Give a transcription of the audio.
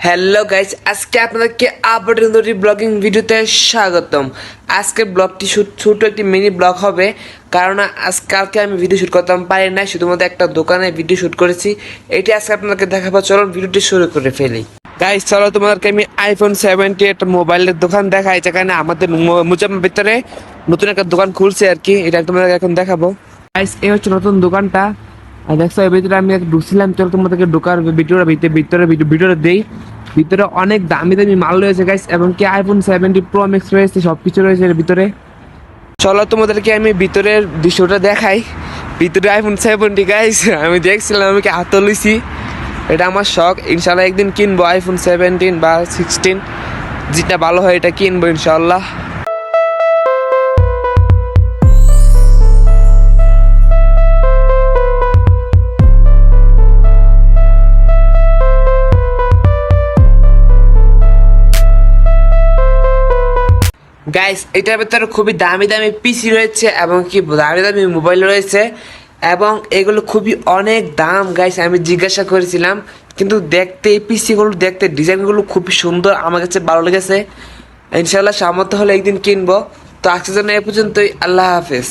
Hello guys, আজকে আপনাদেরকে আবার নতুন ব্লগিং ভিডিওতে স্বাগতম। আজকের ব্লগটি ছোট একটি মিনি ব্লগ হবে, কারণ কালকে আমি ভিডিও শ্যুট করতাম পারি না, শুধুমাত্র একটা দোকানে ভিডিও শ্যুট করেছি। এটি আজকে আপনাদেরকে দেখাবো। চলো ভিডিওটি শুরু করে ফেলি। গাইস চলো তোমাদেরকে আমি আইফোন 70 একটা মোবাইলের দোকান দেখাই, যেখানে আমাদের মুজাম্মার ভিতরে নতুন একটা দোকান খুলছে আর কি। এটা তোমাদেরকে এখন দেখাবো। গাইস এই হচ্ছে নতুন দোকানটা। আর দেখছো এর ভিতরে আমি ঢুকছিলাম। চলো তোমাদেরকে ঢোকার ভিতরে দেই। ভিতরে অনেক দামি দামি মাল রয়েছে গাইস, এবং কি আইফোন 70 প্রো ম্যাক্স রয়েছে, সবকিছু রয়েছে এর ভিতরে। চলো তোমাদেরকে আমি ভিতরের দৃশ্যটা দেখাই। ভিতরে আইফোন 70 গাইস, আমি দেখছিলাম, আমি কি হাতে লইছি। এটা আমার শখ, ইনশাল্লাহ একদিন কিনবো আইফোন 17 বা 16, যেটা ভালো হয় এটা কিনবো ইনশাল্লাহ। গাইস এটার ভিতরে খুবই দামি দামি পিসি রয়েছে, এবং কি দামি দামি মোবাইল রয়েছে, এবং এগুলো খুবই অনেক দাম গাইস। আমি জিজ্ঞাসা করেছিলাম, কিন্তু দেখতে এই পিসিগুলো দেখতে ডিজাইনগুলো খুবই সুন্দর, আমার কাছে ভালো লেগেছে। ইনশাল্লাহ সামর্থ্য হলে একদিন কিনবো। তো আজকের জন্য এ পর্যন্তই, আল্লাহ হাফেজ।